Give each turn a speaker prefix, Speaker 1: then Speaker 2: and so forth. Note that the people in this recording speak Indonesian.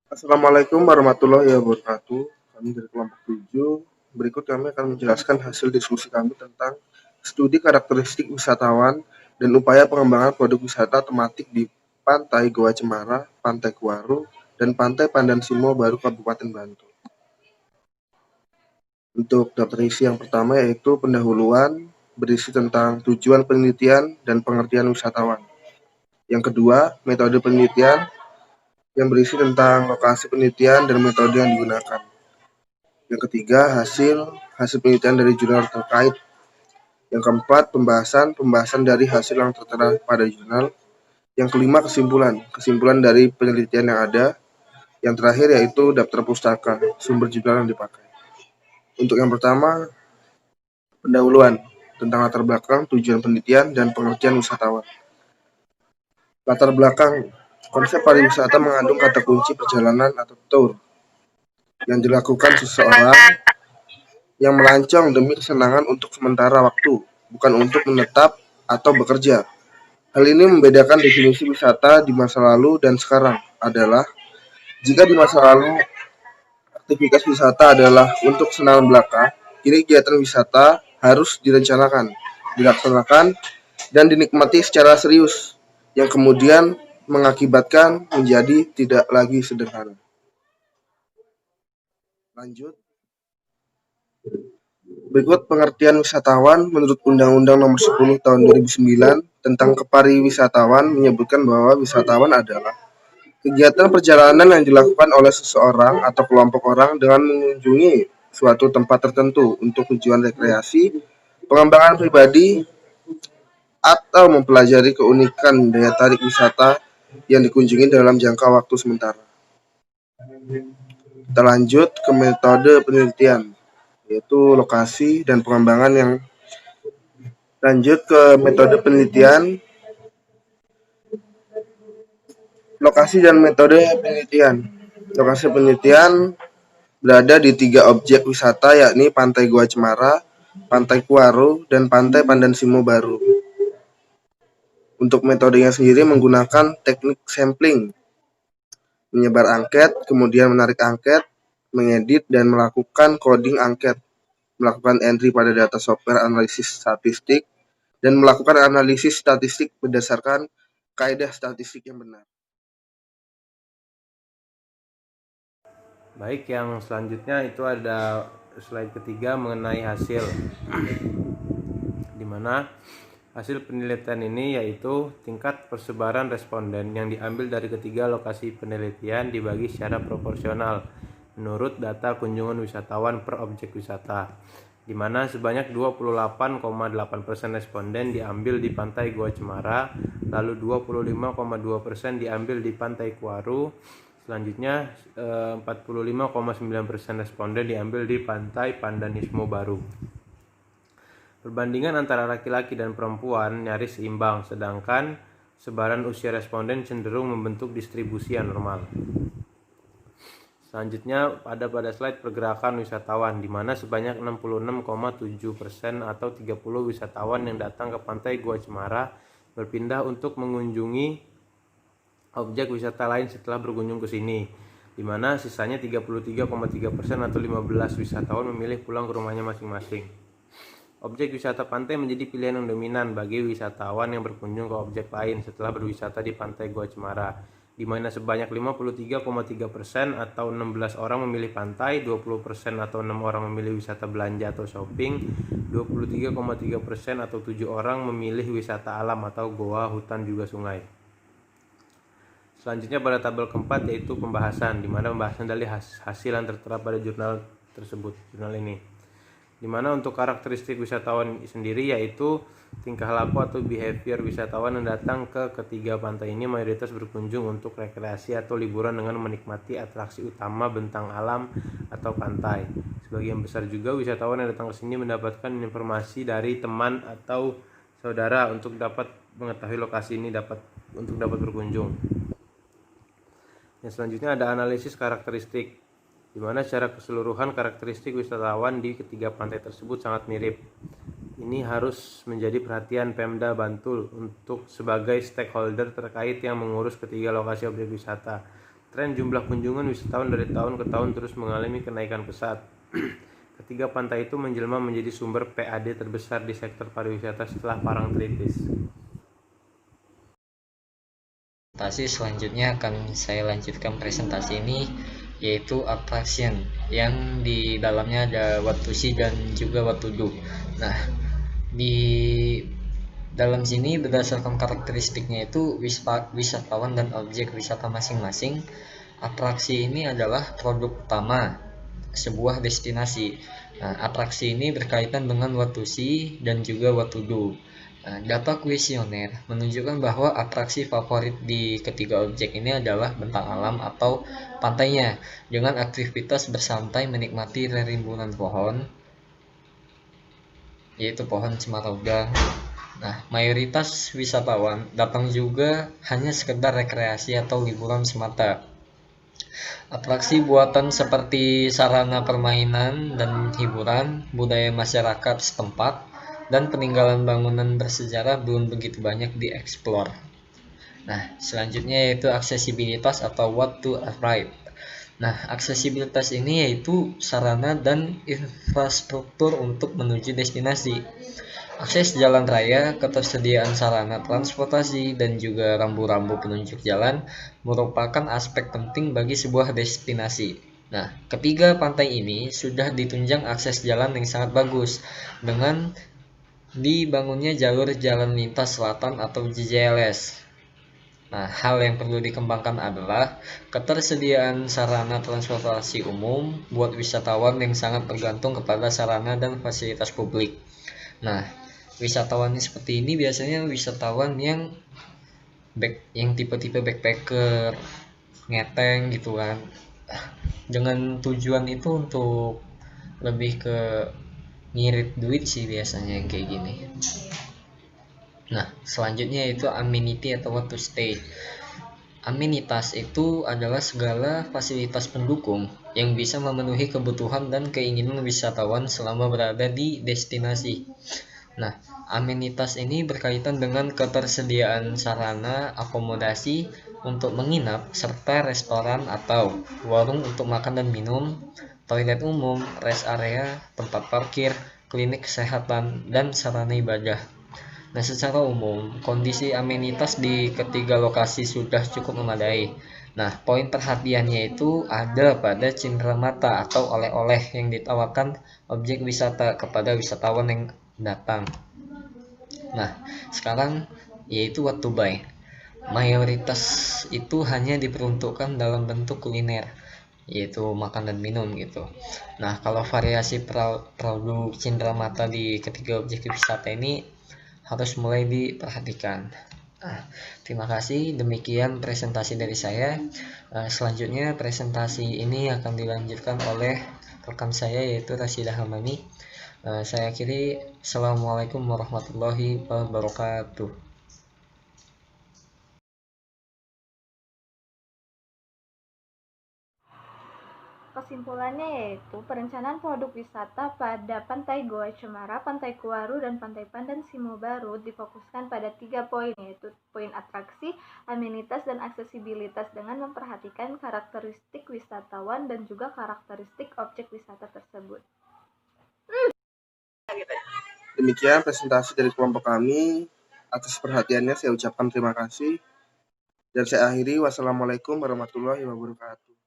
Speaker 1: Assalamualaikum warahmatullahi wabarakatuh. Kami dari kelompok 7. Berikut kami akan menjelaskan hasil diskusi kami tentang studi karakteristik wisatawan dan upaya pengembangan produk wisata tematik di Pantai Goa Cemara, Pantai Kuaru, dan Pantai Pandan Simo Baru, Kabupaten Bantul. Untuk daftar isi yang pertama yaitu pendahuluan, berisi tentang tujuan penelitian dan pengertian wisatawan. Yang kedua, metode penelitian yang berisi tentang lokasi penelitian dan metode yang digunakan. Yang ketiga, hasil penelitian dari jurnal terkait. Yang keempat, pembahasan dari hasil yang tertera pada jurnal. Yang kelima, kesimpulan dari penelitian yang ada. Yang terakhir yaitu daftar pustaka, sumber jurnal yang dipakai. Untuk yang pertama, pendahuluan tentang latar belakang, tujuan penelitian, dan pengertian wisatawan. Latar belakang, konsep pariwisata mengandung kata kunci perjalanan atau tour yang dilakukan seseorang yang melancong demi kesenangan untuk sementara waktu, bukan untuk menetap atau bekerja. Hal ini membedakan definisi wisata di masa lalu dan sekarang adalah, jika di masa lalu aktivitas wisata adalah untuk kesenangan belaka, kini kegiatan wisata harus direncanakan, dilaksanakan, dan dinikmati secara serius, yang kemudian mengakibatkan menjadi tidak lagi sederhana. Lanjut. Berikut pengertian wisatawan menurut Undang-Undang Nomor 10 Tahun 2009 tentang Kepariwisatawan menyebutkan bahwa wisatawan adalah kegiatan perjalanan yang dilakukan oleh seseorang atau kelompok orang dengan mengunjungi suatu tempat tertentu untuk tujuan rekreasi, pengembangan pribadi, atau mempelajari keunikan daya tarik wisata yang dikunjungi dalam jangka waktu sementara. Kita lanjut ke metode penelitian, yaitu lokasi dan pengembangan yang lanjut ke metode penelitian, lokasi dan metode penelitian. Lokasi penelitian berada di 3 objek wisata, yakni Pantai Goa Cemara, Pantai Kuaru, dan Pantai Pandan Simo Baru. Untuk metodenya sendiri menggunakan teknik sampling, menyebar angket, kemudian menarik angket, mengedit, dan melakukan coding angket, melakukan entry pada data software analisis statistik, dan melakukan analisis statistik berdasarkan kaidah statistik yang benar.
Speaker 2: Baik, yang selanjutnya itu ada slide ketiga mengenai hasil, di mana hasil penelitian ini yaitu tingkat persebaran responden yang diambil dari ketiga lokasi penelitian dibagi secara proporsional menurut data kunjungan wisatawan per objek wisata, di mana sebanyak 28,8% responden diambil di Pantai Goa Cemara, lalu 25,2% diambil di Pantai Kuaru, selanjutnya 45,9% responden diambil di Pantai Pandanismo Baru. Perbandingan antara laki-laki dan perempuan nyaris imbang, sedangkan sebaran usia responden cenderung membentuk distribusi yang normal. Selanjutnya pada slide pergerakan wisatawan, di mana sebanyak 66,7% atau 30 wisatawan yang datang ke Pantai Goa Cemara berpindah untuk mengunjungi objek wisata lain setelah berkunjung ke sini, di mana sisanya 33,3% atau 15 wisatawan memilih pulang ke rumahnya masing-masing. Objek wisata pantai menjadi pilihan yang dominan bagi wisatawan yang berkunjung ke objek lain setelah berwisata di Pantai Goa Cemara, di mana sebanyak 53,3% atau 16 orang memilih pantai, 20% atau 6 orang memilih wisata belanja atau shopping, 23,3% atau 7 orang memilih wisata alam atau goa, hutan juga sungai. Selanjutnya pada tabel keempat yaitu pembahasan, di mana pembahasan dari hasil yang tertera pada jurnal tersebut, jurnal ini. Dimana untuk karakteristik wisatawan sendiri yaitu tingkah laku atau behavior wisatawan yang datang ke ketiga pantai ini mayoritas berkunjung untuk rekreasi atau liburan dengan menikmati atraksi utama bentang alam atau pantai. Sebagian besar juga wisatawan yang datang ke sini mendapatkan informasi dari teman atau saudara untuk dapat mengetahui lokasi ini untuk dapat berkunjung. Yang selanjutnya ada analisis karakteristik, di mana secara keseluruhan karakteristik wisatawan di ketiga pantai tersebut sangat mirip. Ini harus menjadi perhatian Pemda Bantul untuk sebagai stakeholder terkait yang mengurus ketiga lokasi objek wisata. Tren jumlah kunjungan wisatawan dari tahun ke tahun terus mengalami kenaikan pesat. Ketiga pantai itu menjelma menjadi sumber PAD terbesar di sektor pariwisata setelah Parangtritis.
Speaker 3: Selanjutnya akan saya lanjutkan presentasi ini, yaitu attraction yang di dalamnya ada what to see dan juga what to do. Nah, di dalam sini berdasarkan karakteristiknya itu wisatawan dan objek wisata masing-masing. Atraksi ini adalah produk utama sebuah destinasi. Nah, atraksi ini berkaitan dengan what to see dan juga what to do. Nah, data kuesioner menunjukkan bahwa atraksi favorit di ketiga objek ini adalah bentang alam atau pantainya, dengan aktivitas bersantai menikmati rimbunan pohon, yaitu pohon cemara udang. Nah, mayoritas wisatawan datang juga hanya sekedar rekreasi atau liburan semata. Atraksi buatan seperti sarana permainan dan hiburan, budaya masyarakat setempat, dan peninggalan bangunan bersejarah belum begitu banyak dieksplor. Nah, selanjutnya yaitu aksesibilitas atau what to arrive. Nah, aksesibilitas ini yaitu sarana dan infrastruktur untuk menuju destinasi. Akses jalan raya, ketersediaan sarana transportasi, dan juga rambu-rambu penunjuk jalan merupakan aspek penting bagi sebuah destinasi. Nah, ketiga pantai ini sudah ditunjang akses jalan yang sangat bagus dengan dibangunnya jalur jalan lintas selatan atau JJLS. Nah, hal yang perlu dikembangkan adalah ketersediaan sarana transportasi umum buat wisatawan yang sangat bergantung kepada sarana dan fasilitas publik. Nah, wisatawan seperti ini biasanya wisatawan yang tipe-tipe backpacker, ngeteng gitu kan, dengan tujuan itu untuk lebih ke ngirit duit sih biasanya yang kayak gini. Nah, selanjutnya itu amenity atau what to stay. Amenitas itu adalah segala fasilitas pendukung yang bisa memenuhi kebutuhan dan keinginan wisatawan selama berada di destinasi. Nah, amenitas ini berkaitan dengan ketersediaan sarana akomodasi untuk menginap, serta restoran atau warung untuk makan dan minum, toilet umum, rest area, tempat parkir, klinik kesehatan, dan sarana ibadah. Nah, secara umum, kondisi amenitas di ketiga lokasi sudah cukup memadai. Nah, poin perhatiannya itu ada pada cenderamata atau oleh-oleh yang ditawarkan objek wisata kepada wisatawan yang datang. Nah, sekarang yaitu what to buy. Mayoritas itu hanya diperuntukkan dalam bentuk kuliner, yaitu makan dan minum gitu. Nah, kalau variasi produk cenderamata di ketiga objek wisata ini harus mulai diperhatikan. Nah, terima kasih, demikian presentasi dari saya. Selanjutnya presentasi ini akan dilanjutkan oleh rekan saya yaitu Rasidah Hamami. Saya akhiri, assalamualaikum warahmatullahi wabarakatuh.
Speaker 4: Kesimpulannya yaitu perencanaan produk wisata pada Pantai Goa Cemara, Pantai Kuaru, dan Pantai Pandan Simo Baru difokuskan pada 3 poin, yaitu poin atraksi, amenitas, dan aksesibilitas dengan memperhatikan karakteristik wisatawan dan juga karakteristik objek wisata tersebut.
Speaker 1: Demikian presentasi dari kelompok kami. Atas perhatiannya saya ucapkan terima kasih. Dan saya akhiri, wassalamualaikum warahmatullahi wabarakatuh.